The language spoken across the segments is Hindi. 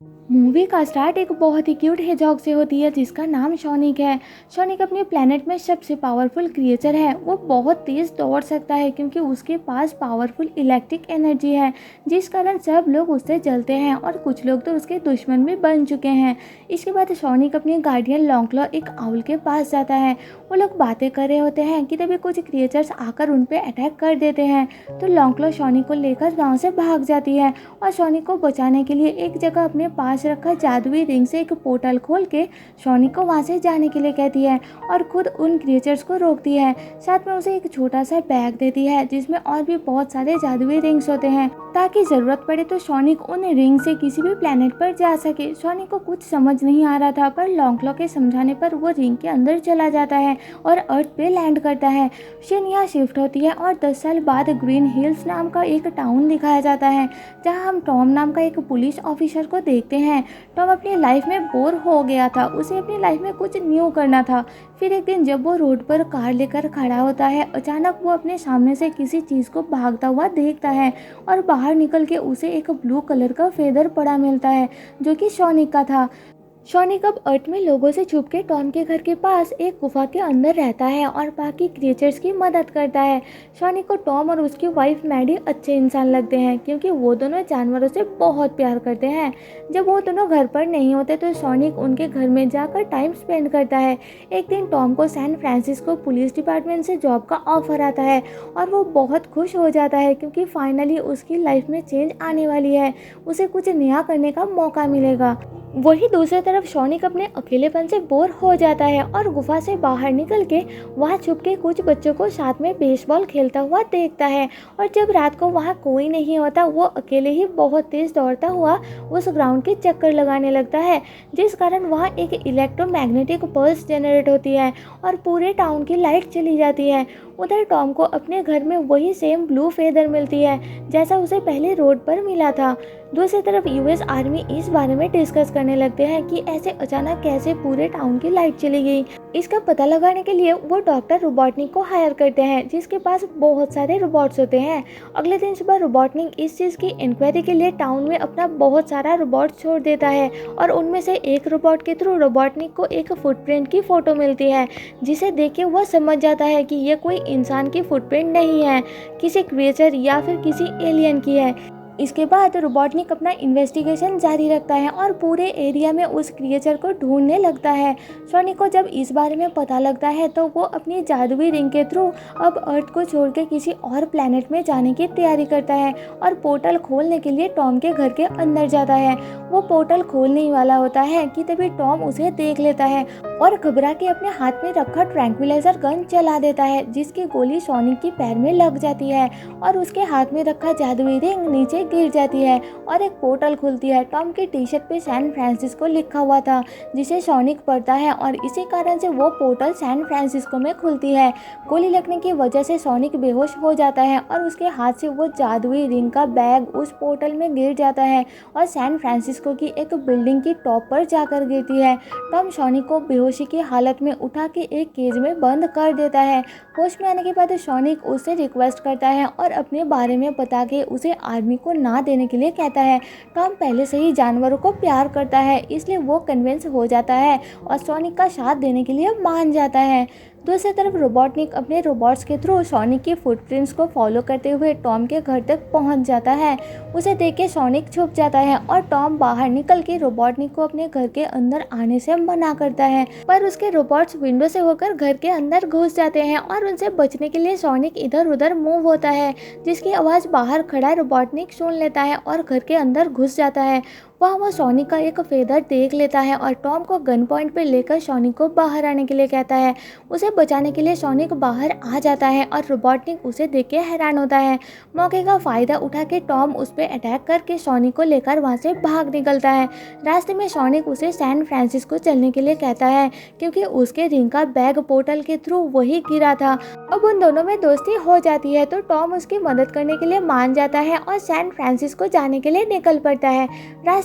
मूवी का स्टार्ट एक बहुत ही क्यूट हेजॉग से होती है जिसका नाम शॉनिक है। शॉनिक अपने प्लेनेट में सबसे पावरफुल क्रिएचर है। वो बहुत तेज दौड़ सकता है क्योंकि उसके पास पावरफुल इलेक्ट्रिक एनर्जी है, जिस कारण सब लोग उससे जलते हैं और कुछ लोग तो उसके दुश्मन भी बन चुके हैं। इसके बाद शॉनिक अपने गार्डियन लॉन्कलॉ एक आउल के पास जाता है। वो लोग बातें कर रहे होते हैं कि तभी कुछ क्रिएचर्स आकर उन पे अटैक कर देते हैं। तो लॉन्कलॉ शॉनिक को लेकर वहाँ से भाग जाती है और शॉनिक को बचाने के लिए एक जगह अपने पास रखा जादुई रिंग से एक पोर्टल खोल के शॉनिक को वहां से जाने के लिए कहती है और खुद उन क्रिएचर्स को रोकती है। साथ में उसे एक छोटा सा बैग देती है जिसमें और भी बहुत सारे जादुई रिंग्स होते हैं, ताकि जरूरत पड़े तो शॉनिक उन रिंग से किसी भी प्लेनेट पर जा सके। शॉनिक को कुछ समझ नहीं आ रहा था, पर लॉन्कलॉ के समझाने पर वो रिंग के अंदर चला जाता है और अर्थ पे लैंड करता है। शिन यहाँ शिफ्ट होती है और 10 साल बाद ग्रीन हिल्स नाम का एक टाउन दिखाया जाता है, जहाँ हम टॉम नाम का एक पुलिस ऑफिसर को देखते हैं। टॉम अपनी लाइफ में बोर हो गया था, उसे अपनी लाइफ में कुछ न्यू करना था। फिर एक दिन जब वो रोड पर कार लेकर खड़ा होता है, अचानक वो अपने सामने से किसी चीज़ को भागता हुआ देखता है और बाहर निकल के उसे एक ब्लू कलर का फेदर पड़ा मिलता है जो कि शॉनिक का था। शॉनिक अब अर्थ में लोगों से छुप के टॉम के घर के पास एक गुफा के अंदर रहता है और बाकी क्रिएचर्स की मदद करता है। शॉनिक को टॉम और उसकी वाइफ मैडी अच्छे इंसान लगते हैं क्योंकि वो दोनों जानवरों से बहुत प्यार करते हैं। जब वो दोनों घर पर नहीं होते तो शॉनिक उनके घर में जाकर टाइम स्पेंड करता है। एक दिन टॉम को सैन फ्रांसिस्को पुलिस डिपार्टमेंट से जॉब का ऑफर आता है और वो बहुत खुश हो जाता है क्योंकि फाइनली उसकी लाइफ में चेंज आने वाली है, उसे कुछ नया करने का मौका मिलेगा। वही दूसरी तरफ शॉनिक अपने अकेलेपन से बोर हो जाता है और गुफा से बाहर निकल के वहाँ छुप के कुछ बच्चों को साथ में बेसबॉल खेलता हुआ देखता है। और जब रात को वहाँ कोई नहीं होता, वो अकेले ही बहुत तेज दौड़ता हुआ उस ग्राउंड के चक्कर लगाने लगता है, जिस कारण वहाँ एक इलेक्ट्रोमैग्नेटिक पल्स जनरेट होती है और पूरे टाउन की लाइट चली जाती है। उधर टॉम को अपने घर में वही सेम ब्लू फेदर मिलती है जैसा उसे पहले रोड पर मिला था। दूसरी तरफ यूएस आर्मी इस बारे में डिस्कस करने लगते हैं कि ऐसे अचानक कैसे पूरे टाउन की लाइट चली गई। इसका पता लगाने के लिए वो डॉक्टर रोबोटनिक को हायर करते हैं जिसके पास बहुत सारे रोबोट्स होते हैं। अगले दिन सुबह रोबोटनिक इस चीज़ की इंक्वायरी के लिए टाउन में अपना बहुत सारा रोबोट छोड़ देता है और उनमें से एक रोबोट के थ्रू रोबोटनिक को एक फुटप्रिंट की फ़ोटो मिलती है, जिसे देख के वह समझ जाता है कि यह कोई इंसान की फुटप्रिंट नहीं है, किसी क्रिएचर या फिर किसी एलियन की है। इसके बाद रोबोटनिक अपना इन्वेस्टिगेशन जारी रखता है और पूरे एरिया में उस क्रिएचर को ढूंढने लगता है। शॉनिक को जब इस बारे में पता लगता है तो वो अपनी जादुई रिंग के थ्रू अब अर्थ को छोड़ के किसी और प्लेनेट में जाने की तैयारी करता है और पोर्टल खोलने के लिए टॉम के घर के अंदर जाता है। वो पोर्टल खोलने ही वाला होता है कि तभी टॉम उसे देख लेता है और घबरा के अपने हाथ में रखा ट्रैंक्विलाइजर गन चला देता है, जिसकी गोली शॉनिक की पैर में लग जाती है और उसके हाथ में रखा जादुई रिंग नीचे गिर जाती है और एक पोर्टल खुलती है। टॉम की टी शर्ट पे सैन फ्रांसिस्को लिखा हुआ था, जिसे शॉनिक पढ़ता है और इसी कारण से वो पोर्टल सैन फ्रांसिस्को में खुलती है। गोली लगने की वजह से शॉनिक बेहोश हो जाता है और उसके हाथ से वो जादुई रिंग का बैग उस पोर्टल में गिर जाता है और सैन फ्रांसिस्को की एक बिल्डिंग की टॉप पर जाकर गिरती है। टॉम शॉनिक को बेहोशी की हालत में उठा के एक केज में बंद कर देता है। होश में आने के बाद शॉनिक उससे रिक्वेस्ट करता है और अपने बारे में बता के उसे आर्मी को ना देने के लिए कहता है। टॉम पहले से ही जानवरों को प्यार करता है, इसलिए वो कन्विंस हो जाता है और शॉनिक का साथ देने के लिए मान जाता है। दूसरी तरफ रोबोटनिक अपने रोबोट्स के थ्रू शॉनिक की फुटप्रिंट्स को फॉलो करते हुए टॉम के घर तक पहुंच जाता है। उसे देख के शॉनिक छुप जाता है और टॉम बाहर निकल के रोबोटनिक को अपने घर के अंदर आने से मना करता है, पर उसके रोबोट्स विंडो से होकर घर के अंदर घुस जाते हैं और उनसे बचने के लिए शॉनिक इधर उधर मूव होता है, जिसकी आवाज़ बाहर खड़ा रोबोटनिक सुन लेता है और घर के अंदर घुस जाता है। वहाँ वो शॉनिक का एक फेदर देख लेता है और टॉम को गन पॉइंट पे लेकर शॉनिक को बाहर आने के लिए कहता है। उसे बचाने के लिए शॉनिक बाहर आ जाता है और रोबोटनिक उसे देख के हैरान होता है। मौके का फ़ायदा उठा के टॉम उस पर अटैक करके शॉनिक को लेकर वहाँ से भाग निकलता है। रास्ते में शॉनिक उसे सैन फ्रांसिस्को चलने के लिए कहता है क्योंकि उसके रिंग का बैग पोर्टल के थ्रू वही गिरा था। अब उन दोनों में दोस्ती हो जाती है तो टॉम उसकी मदद करने के लिए मान जाता है और सैन फ्रांसिस्को जाने के लिए निकल पड़ता है।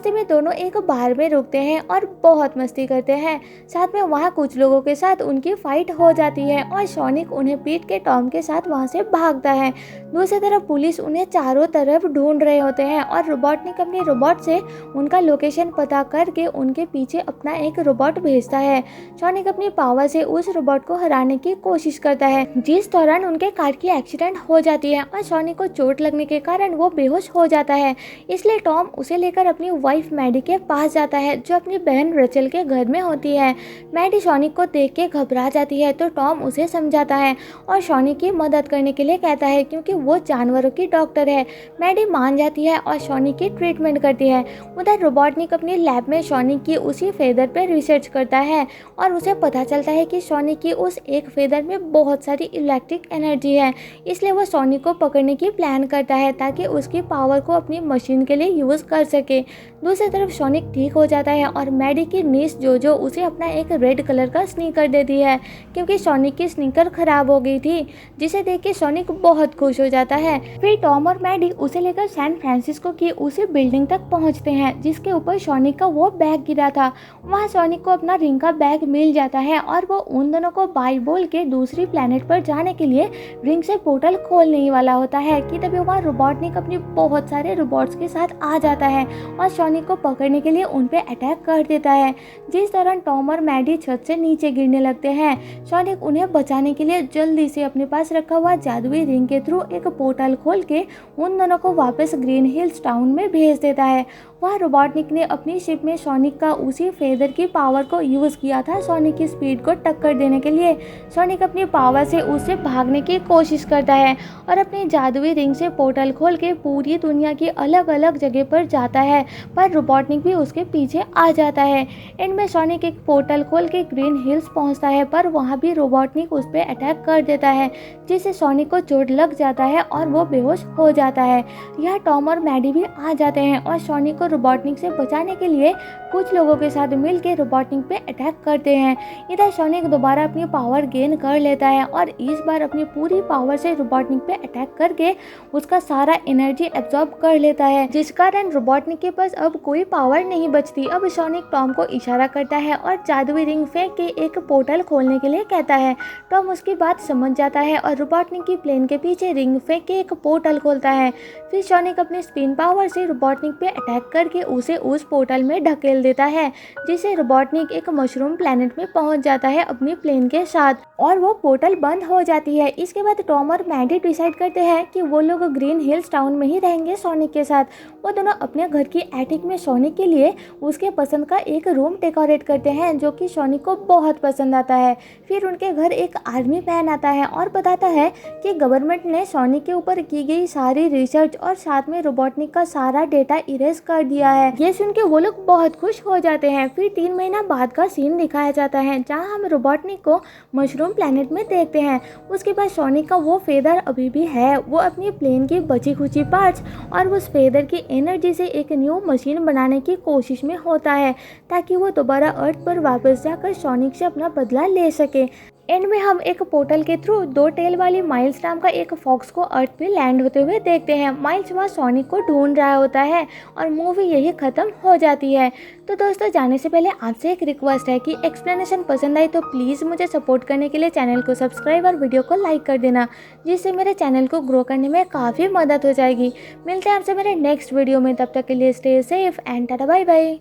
रास्ते में दोनों एक बार में रुकते हैं और बहुत मस्ती करते हैं। साथ में वहाँ कुछ लोगों के साथ उनकी फाइट हो जाती है और सोनिक उन्हें पीट के टॉम के साथ वहाँ से भागता है। दूसरी तरफ पुलिस उन्हें चारों तरफ ढूंढ रहे होते हैं और रोबोटनिक अपने रोबोट से उनका लोकेशन पता करके उनके पीछे अपना एक रोबोट भेजता है। सोनिक अपनी पावर से उस रोबोट को हराने की कोशिश करता है, जिस दौरान उनके कार की एक्सीडेंट हो जाती है और सोनिक को चोट लगने के कारण वो बेहोश हो जाता है। इसलिए टॉम उसे लेकर अपनी वाइफ मैडी के पास जाता है, जो अपनी बहन रेचल के घर में होती है। मैडी सोनिक को देख के घबरा जाती है तो टॉम उसे समझाता है और सोनिक की मदद करने के लिए कहता है, क्योंकि वो जानवरों की डॉक्टर है। मैडी मान जाती है और सोनिक की ट्रीटमेंट करती है। उधर रोबोटनिक अपनी लैब में सोनिक की उसी फेदर पे रिसर्च करता है और उसे पता चलता है कि सोनिक की उस एक फेदर में बहुत सारी इलेक्ट्रिक एनर्जी है। इसलिए वो सोनिक को पकड़ने की प्लान करता है ताकि उसकी पावर को अपनी मशीन के लिए यूज़ कर सके। दूसरी तरफ सोनिक ठीक हो जाता है और मैडी की नीस जोजो उसे अपना एक रेड कलर का स्नीकर देती है, क्योंकि सोनिक की स्नीकर खराब हो गई थी, जिसे देख के सोनिक बहुत खुश हो जाता है। फिर टॉम और मैडी उसे लेकर सैन फ्रांसिस्को की उसी बिल्डिंग तक पहुंचते हैं जिसके ऊपर सोनिक का वो बैग गिरा था। वहाँ सोनिक को अपना रिंग का बैग मिल जाता है और वो उन दोनों को बाय बोल के दूसरी प्लेनेट पर जाने के लिए रिंग से पोर्टल खोलने ही वाला होता है कि तभी वहाँ रोबोटनिक अपनी बहुत सारे रोबोट्स के साथ आ जाता है और सोनिक को पकड़ने के लिए उन पे अटैक कर देता है, जिस दौरान टॉम और मैडी छत से नीचे गिरने लगते हैं। सोनिक उन्हें बचाने के लिए जल्दी से अपने पास रखा हुआ जादुई रिंग के थ्रू एक पोर्टल खोल के उन दोनों को वापस ग्रीन हिल्स टाउन में भेज देता है। वह रोबोटनिक ने अपनी शिप में सोनिक का उसी फेदर की पावर को यूज़ किया था सोनिक की स्पीड को टक्कर देने के लिए। सोनिक अपनी पावर से उससे भागने की कोशिश करता है और अपनी जादुई रिंग से पोर्टल खोल के पूरी दुनिया की अलग अलग जगह पर जाता है, पर रोबोटनिक भी उसके पीछे आ जाता है। एंड में सोनिक एक पोर्टल खोल के ग्रीन हिल्स पहुंचता है, पर वहां भी रोबोटनिक उस पर अटैक कर देता है, जिससे सोनिक को चोट लग जाता है और वो बेहोश हो जाता है। यह टॉम और मैडी भी आ जाते हैं और सोनिक को रोबोटनिक से बचाने के लिए कुछ लोगों के साथ मिलकर रोबोटनिक पे अटैक करते हैं। इधर सोनिक दोबारा अपनी पावर गेन कर लेता है और इस बार अपनी पूरी पावर से रोबोटनिक पे अटैक करके उसका सारा एनर्जी एब्जॉर्ब कर लेता है, जिस कारण रोबोटनिक के पास अब कोई पावर नहीं बचती। अब सोनिक टॉम को इशारा करता है और जादुई रिंग फेंक के एक पोर्टल खोलने के लिए कहता है। टॉम उसकी बात समझ जाता है और रोबोटनिक की प्लेन के पीछे रिंग फेंक के एक पोर्टल खोलता है। फिर सोनिक अपने स्पिन पावर से रोबोटनिक पे अटैक करके उसे उस पोर्टल में ढकेल देता है, जिससे रोबोटनिक एक मशरूम प्लेनेट में पहुंच जाता है अपनी प्लेन के साथ और वो पोर्टल बंद हो जाती है। इसके बाद टॉम और मैडी डिसाइड करते हैं कि वो लोग ग्रीन हिल्स टाउन में ही रहेंगे सोनिक के साथ। वो दोनों अपने घर की एटिक में सोनिक के लिए उसके पसंद का एक रूम डेकोरेट करते हैं, जो कि सोनिक को बहुत पसंद आता है। फिर उनके घर एक आर्मी मैन आता है और बताता है कि गवर्नमेंट ने सोनिक के ऊपर की गई सारी रिसर्च और साथ में रोबोटनिक का सारा डेटा इरेज कर दिया है। ये सुन के वो लोग बहुत खुश हो जाते हैं। फिर 3 महीना बाद का सीन दिखाया जाता है, जहाँ हम रोबोटनिक को मशरूम प्लेनेट में देखते हैं। उसके बाद सोनिक का वो फेदर अभी भी है। वो अपनी प्लेन की बची खुची पार्ट्स और उस फेदर की एनर्जी से एक न्यू मशीन बनाने की कोशिश में होता है, ताकि वो दोबारा अर्थ पर वापस जाकर सोनिक से अपना बदला ले सके। एंड में हम एक पोर्टल के थ्रू 2 टेल वाली माइल्स नाम का एक फॉक्स को अर्थ पे लैंड होते हुए देखते हैं। माइल्स वहाँ सोनिक को ढूंढ रहा होता है और मूवी यही ख़त्म हो जाती है। तो दोस्तों, जाने से पहले आपसे एक रिक्वेस्ट है कि एक्सप्लेनेशन पसंद आई तो प्लीज़ मुझे सपोर्ट करने के लिए चैनल को सब्सक्राइब और वीडियो को लाइक कर देना, जिससे मेरे चैनल को ग्रो करने में काफ़ी मदद हो जाएगी। मिलते हैं आपसे मेरे नेक्स्ट वीडियो में, तब तक के लिए stay safe and tata bye bye.